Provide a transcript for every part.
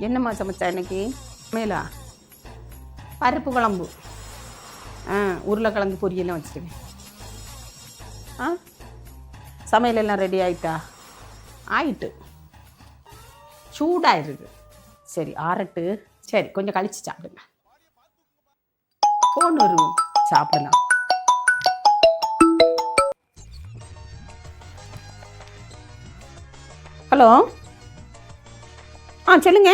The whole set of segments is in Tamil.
என்னம்மா சமைச்சா இன்னைக்கு? மேலா பருப்பு குழம்பு, உருளைக்கிழங்கு பொரியெல்லாம் வச்சுருக்கேன். சமையல் எல்லாம் ரெடி ஆயிட்டா? ஆயிட்டு, சூடாயிருது. சரி ஆறட்டு. சரி கொஞ்சம் கழிச்சு சாப்பிடுங்க. ஃபோன் வரும், சாப்பிடலாம். ஹலோ, சொல்லுங்க.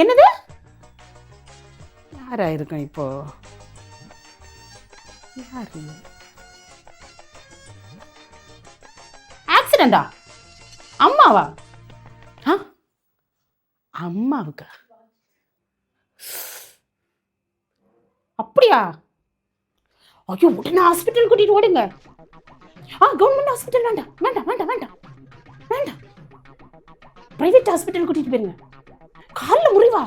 என்னது? யாரா இருக்கும் இப்போ? யாரு? ஆக்சிடெண்டா? அம்மாவா? அம்மாவுக்கா? அப்படியா? ஐயோ, உடனே ஹாஸ்பிட்டல் கூட்டிட்டு ஓடுங்க. கவர்மெண்ட் ஹாஸ்பிட்டல் வேண்டாம், வேண்டாம், வேண்டாம், வேண்டாம், வேண்டாம். பிரைவேட் ஹாஸ்பிட்டல் கூட்டிட்டு போயிருங்க. காலில் முறிவா?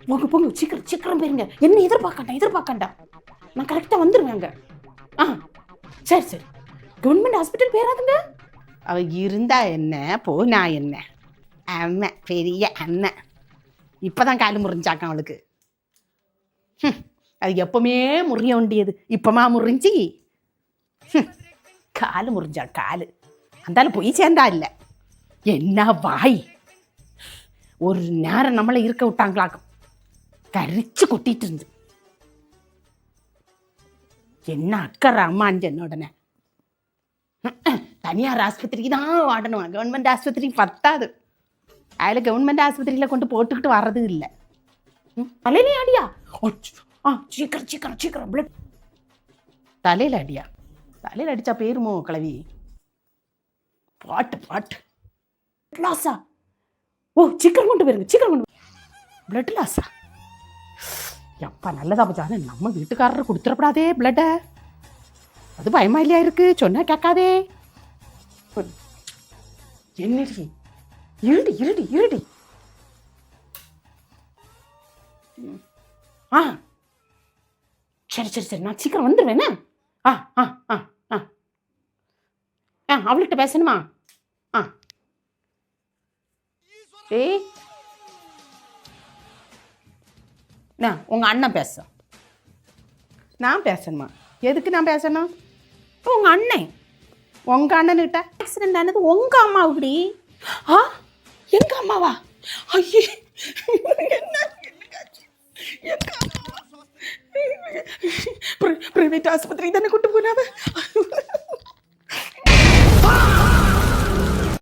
போங்க போங்க, சீக்கிரம் சீக்கிரம் போயிருங்க. என்ன எதிர்பார்க்கண்டா. நான் கரெக்டாக வந்துடுவேங்க. சரி சரி, கவர்மெண்ட் ஹாஸ்பிட்டல் போயிடாதுங்க. அவ இருந்தா என்ன, போனா என்ன? அண்ணன், பெரிய அண்ணன். இப்போதான் காலு முறிஞ்சாக்கான் அவளுக்கு. அது எப்பவுமே முறிய வேண்டியது, இப்பமா முறிஞ்சி. காலு முறிஞ்சா காலு. அந்தாலும் போய் சேர்ந்தா இல்லை. என்ன வாய்! ஒரு நேரம் நம்மளை இருக்க விட்டாங்களாக்கும், கரிச்சு கொட்டிட்டு இருந்து. என்ன அக்கறை அம்மான்னு சொன்ன உடனே தனியார் ஆஸ்பத்திரிக்கு தான் வாடணும், கவர்மெண்ட் ஆஸ்பத்திரி பத்தாது. அதில் கவர்மெண்ட் ஆஸ்பத்திரியில் கொண்டு போட்டுக்கிட்டு வர்றது இல்லை. தலையிலே அடியா? சீக்கிரம் சீக்கிரம் சீக்கிரம் பிளட். தலையில் அடியா? தலையில் அடித்தா பேருமோ கிளவி? பாட்டு லாஸா? சீக்கிரம் கொண்டு போயிருங்க, சீக்கிரம் கொண்டு. பிளட் லாஸா? எப்பா நல்லதா போச்சா? நம்ம வீட்டுக்காரர் கொடுத்துடப்படாதே பிளட்டை. அது பயமா இல்லையா இருக்கு? சொன்னா கேட்காதே. என்னடி? இருடி. சரி, நான் சீக்கிரம் வந்துடுவேண்ணா. அவள்கிட்ட பேசணுமா? உங்க அண்ணன் பேச. நான் பேசணுமா? எதுக்கு நான் பேசணும்? உங்க அண்ணன்கிட்ட ஆக்சிடென்ட் ஆனது உங்க அம்மாவுக்குடி. எங்க அம்மாவா? ஐயே, பிரைவேட் ஆஸ்பத்திரி தானே கூட்டு போனாவ.